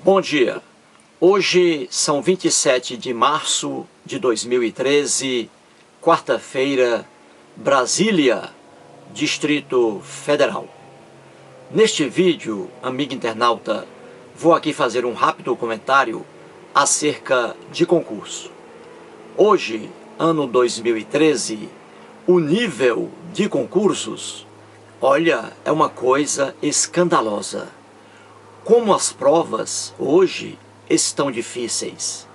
Bom dia, hoje são 27 de março de 2013, quarta-feira, Brasília, Distrito Federal. Neste vídeo, amigo internauta, vou aqui fazer um rápido comentário acerca de concurso. Hoje, ano 2013, o nível de concursos, olha, é uma coisa escandalosa. Como as provas hoje estão difíceis.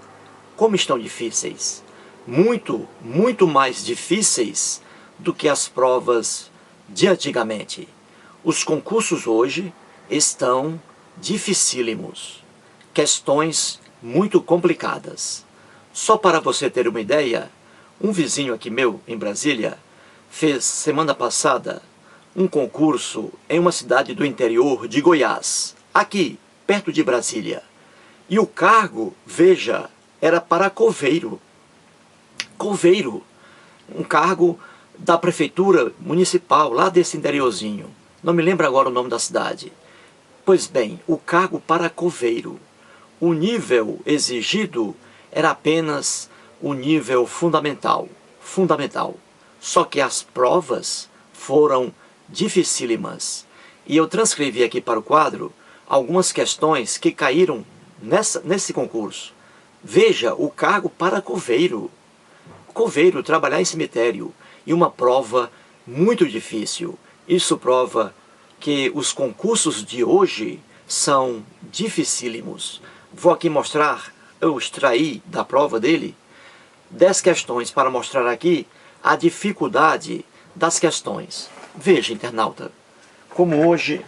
Como estão difíceis? Muito mais difíceis do que as provas de antigamente. Os concursos hoje estão dificílimos. Questões muito complicadas. Só para você ter uma ideia, um vizinho aqui meu, em Brasília, fez semana passada um concurso em uma cidade do interior de Goiás, aqui, perto de Brasília. E o cargo, veja, era para coveiro. Coveiro, um cargo da prefeitura municipal, lá desse interiorzinho. Não me lembro agora o nome da cidade. Pois bem, o cargo para coveiro. O nível exigido era apenas o nível fundamental. Só que as provas foram dificílimas. E eu transcrevi aqui para o quadro algumas questões que caíram nesse concurso. Veja, o cargo para coveiro. Coveiro, trabalhar em cemitério. E uma prova muito difícil. Isso prova que os concursos de hoje são dificílimos. Vou aqui mostrar, eu extraí da prova dele 10 questões para mostrar aqui a dificuldade das questões. Veja, internauta, como hoje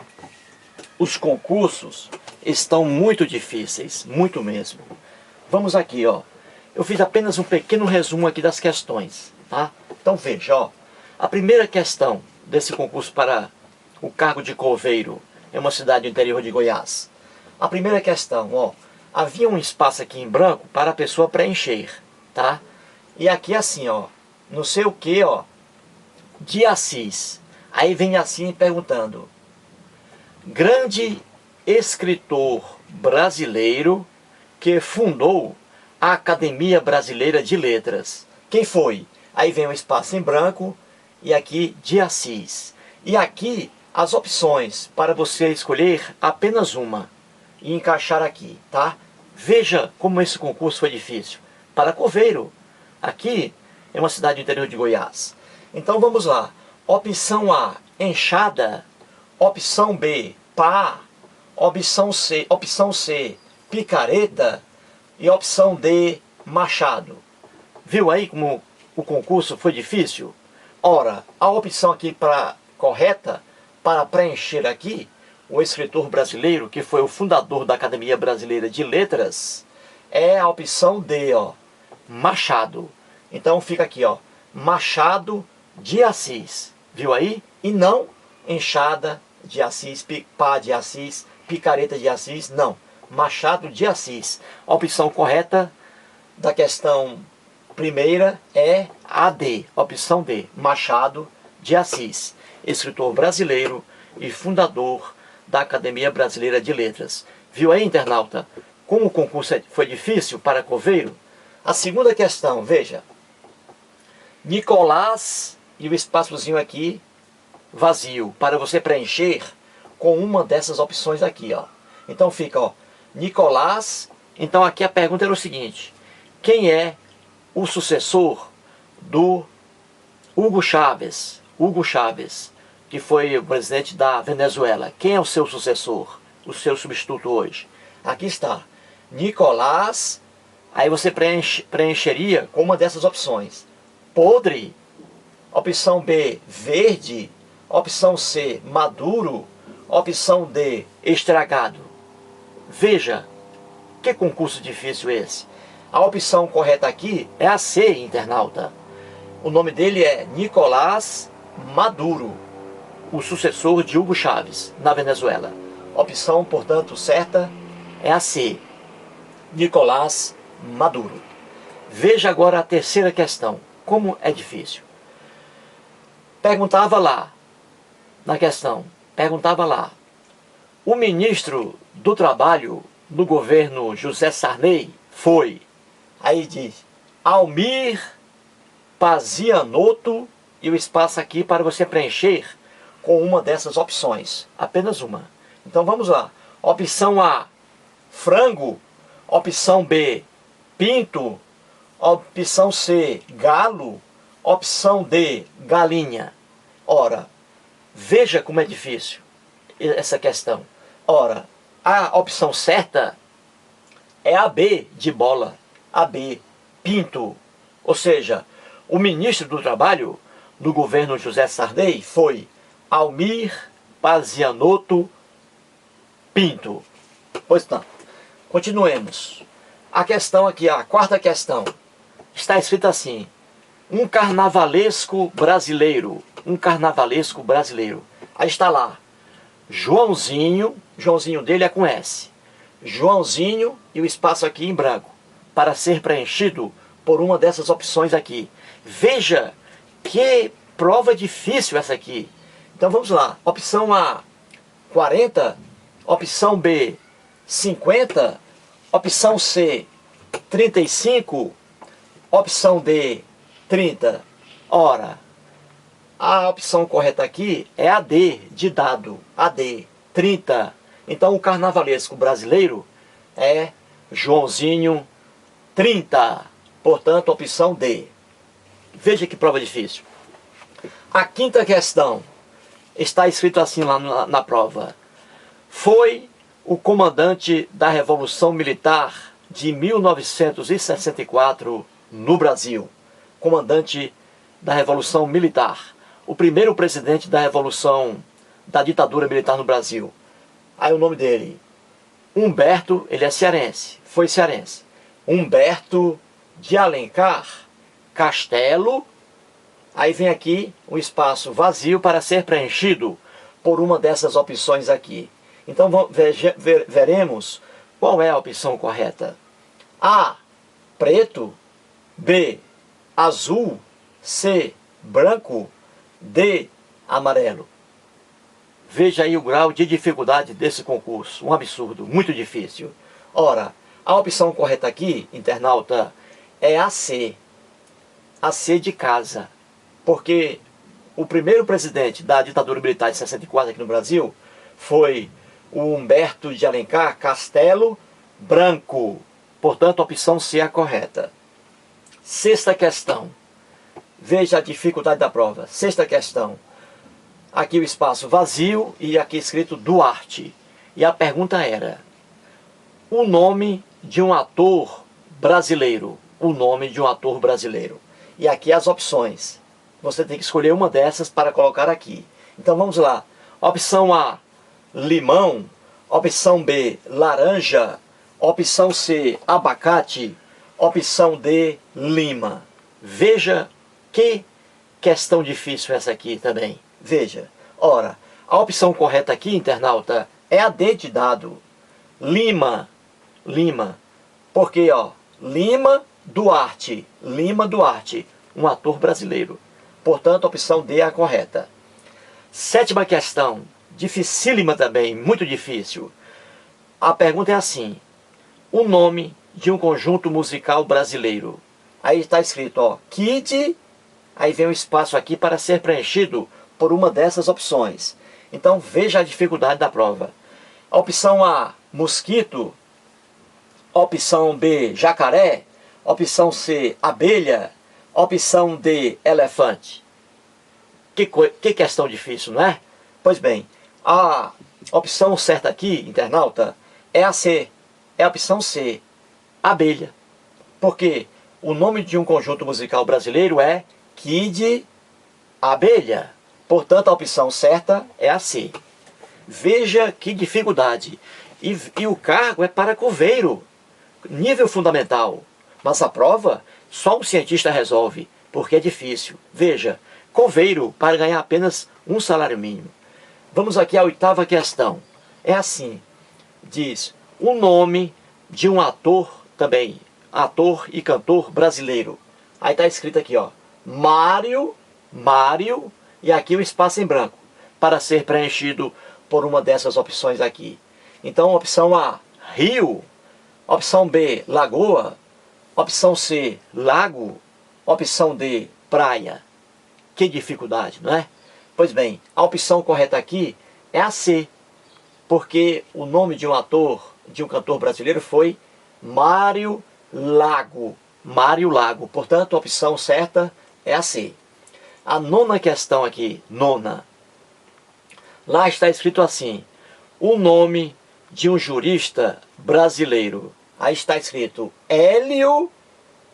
os concursos estão muito difíceis, muito mesmo. Vamos aqui, ó. Eu fiz apenas um pequeno resumo aqui das questões, tá? Então veja, ó. A primeira questão desse concurso para o cargo de coveiro em uma cidade do interior de Goiás. A primeira questão, ó. Havia um espaço aqui em branco para a pessoa preencher, tá? E aqui assim, ó. Não sei o que, ó. De Assis. Aí vem assim perguntando: grande escritor brasileiro que fundou a Academia Brasileira de Letras. Quem foi? Aí vem um espaço em branco e aqui de Assis. E aqui as opções para você escolher apenas uma e encaixar aqui, tá? Veja como esse concurso foi difícil. Para coveiro. Aqui é uma cidade do interior de Goiás. Então vamos lá. Opção A, enxada. Opção B, pá. Opção C, picareta. E opção D, machado. Viu aí como o concurso foi difícil? Ora, a opção aqui correta para preencher aqui, o escritor brasileiro, que foi o fundador da Academia Brasileira de Letras, é a opção D, ó, Machado. Então fica aqui, ó, Machado de Assis. Viu aí? E não enxada de Assis, pá de Assis, picareta de Assis, não. Machado de Assis. A opção correta da questão primeira é a D, opção D, Machado de Assis, escritor brasileiro e fundador da Academia Brasileira de Letras. Viu aí, internauta, como o concurso foi difícil para coveiro? A segunda questão, veja. Nicolás, e o espaçozinho aqui vazio, para você preencher com uma dessas opções aqui, ó. Então fica, ó, Nicolás. Então aqui a pergunta era o seguinte: quem é o sucessor do Hugo Chávez? Hugo Chávez, que foi o presidente da Venezuela. Quem é o seu sucessor? O seu substituto hoje? Aqui está, Nicolás. Aí você preencheria com uma dessas opções. Podre. Opção B, verde. Opção C, maduro. Opção D, estragado. Veja, que concurso difícil esse. A opção correta aqui é a C, internauta. O nome dele é Nicolás Maduro, o sucessor de Hugo Chávez na Venezuela. Opção, portanto, certa é a C, Nicolás Maduro. Veja agora a terceira questão. Como é difícil. Perguntava lá, na questão, perguntava lá: o ministro do Trabalho no governo José Sarney foi, aí diz, Almir Pazianotto, e o espaço aqui para você preencher com uma dessas opções, apenas uma. Então vamos lá. Opção A, frango. Opção B, pinto. Opção C, galo. Opção D, galinha. Ora, veja como é difícil essa questão. Ora, a opção certa é a B de bola. A B, pinto. Ou seja, o ministro do Trabalho do governo José Sarney foi Almir Pazianotto Pinto. Pois não. Continuemos. A questão aqui, a quarta questão, está escrita assim: um carnavalesco brasileiro. Um carnavalesco brasileiro. Aí está lá, Joãozinho, Joãozinho dele é com S. Joãozinho e o espaço aqui em branco, para ser preenchido por uma dessas opções aqui. Veja que prova difícil essa aqui. Então vamos lá. Opção A, 40. Opção B, 50. Opção C, 35. Opção D, 30. Ora, a opção correta aqui é a D, de dado. A D, 30. Então o carnavalesco brasileiro é Joãozinho 30. Portanto, opção D. Veja que prova difícil. A quinta questão está escrito assim lá na prova. Foi o comandante da Revolução Militar de 1964 no Brasil. Comandante da Revolução Militar. O primeiro presidente da Revolução, da ditadura militar no Brasil. Aí o nome dele, Humberto, ele é cearense, foi cearense. Humberto de Alencar Castelo. Aí vem aqui um espaço vazio para ser preenchido por uma dessas opções aqui. Então veremos qual é a opção correta. A, preto. B, azul. C, branco. D, amarelo. Veja aí o grau de dificuldade desse concurso. Um absurdo, muito difícil. Ora, a opção correta aqui, internauta, é a C. A C de casa. Porque o primeiro presidente da ditadura militar de 64 aqui no Brasil foi o Humberto de Alencar Castelo Branco. Portanto, a opção C é a correta. Sexta questão. Veja a dificuldade da prova. Sexta questão. Aqui o espaço vazio e aqui escrito Duarte. E a pergunta era: o nome de um ator brasileiro. O nome de um ator brasileiro. E aqui as opções. Você tem que escolher uma dessas para colocar aqui. Então vamos lá. Opção A, limão. Opção B, laranja. Opção C, abacate. Opção D, lima. Veja que questão difícil essa aqui também. Veja. Ora, a opção correta aqui, internauta, é a D de dado. Lima. Lima. Porque, ó, Lima Duarte. Lima Duarte. Um ator brasileiro. Portanto, a opção D é a correta. Sétima questão. Dificílima também, muito difícil. A pergunta é assim: o nome de um conjunto musical brasileiro. Aí está escrito, ó, Kid, aí vem um espaço aqui para ser preenchido por uma dessas opções. Então veja a dificuldade da prova. A opção A, mosquito. Opção B, jacaré. Opção C, abelha. Opção D, elefante. Que questão difícil, não é? Pois bem, a opção certa aqui, internauta, é a C. É a opção C, abelha. Porque o nome de um conjunto musical brasileiro é Kid Abelha. Portanto, a opção certa é a C. Veja que dificuldade. E o cargo é para coveiro. Nível fundamental. Mas a prova, só um cientista resolve, porque é difícil. Veja, coveiro para ganhar apenas um salário mínimo. Vamos aqui à oitava questão. É assim, diz, o nome de um ator também, ator e cantor brasileiro. Aí está escrito aqui, ó, Mário, e aqui o espaço em branco, para ser preenchido por uma dessas opções aqui. Então, opção A, rio. Opção B, lagoa. Opção C, lago. Opção D, praia. Que dificuldade, não é? Pois bem, a opção correta aqui é a C, porque o nome de um ator, de um cantor brasileiro foi Mário Lago. Mário Lago. Portanto, a opção certa é a C. A nona questão aqui, nona. Lá está escrito assim: o nome de um jurista brasileiro. Aí está escrito Hélio,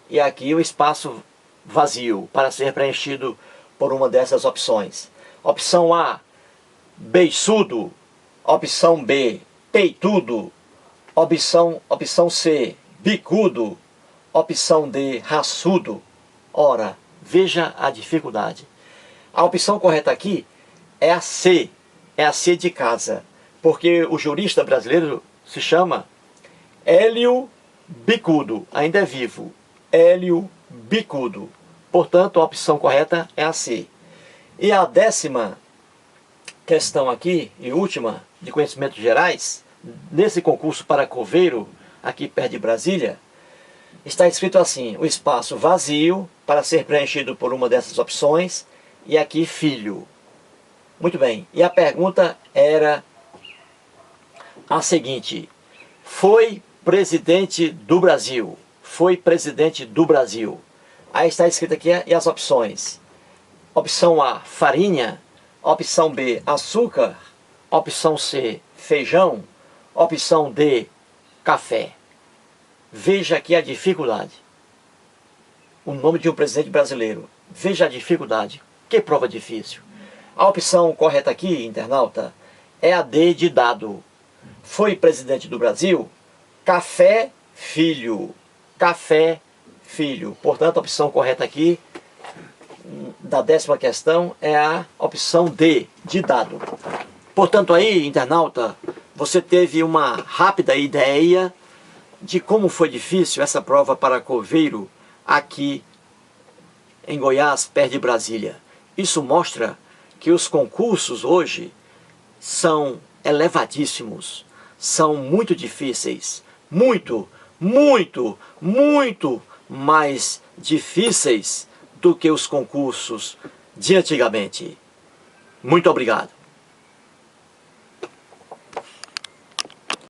e aqui o espaço vazio para ser preenchido por uma dessas opções. Opção A, beiçudo. Opção B, peitudo. Opção C, bicudo. Opção D, raçudo. Ora, veja a dificuldade. A opção correta aqui é a C. É a C de casa. Porque o jurista brasileiro se chama Hélio Bicudo. Ainda é vivo. Hélio Bicudo. Portanto, a opção correta é a C. E a 10ª questão aqui, e última, de conhecimentos gerais, nesse concurso para coveiro, aqui perto de Brasília, está escrito assim: o espaço vazio para ser preenchido por uma dessas opções, e aqui filho. Muito bem, e a pergunta era a seguinte: foi presidente do Brasil? Foi presidente do Brasil. Aí está escrito aqui e as opções. Opção A, farinha. Opção B, açúcar. Opção C, feijão. Opção D, café. Veja aqui a dificuldade. O nome de um presidente brasileiro. Veja a dificuldade. Que prova difícil. A opção correta aqui, internauta, é a D de dado. Foi presidente do Brasil? Café, filho. Café, filho. Portanto, a opção correta aqui da 10ª questão é a opção D, de dado. Portanto, aí, internauta, você teve uma rápida ideia de como foi difícil essa prova para coveiro aqui em Goiás, perto de Brasília. Isso mostra que os concursos hoje são elevadíssimos, são muito difíceis, muito mais difíceis do que os concursos de antigamente. Muito obrigado.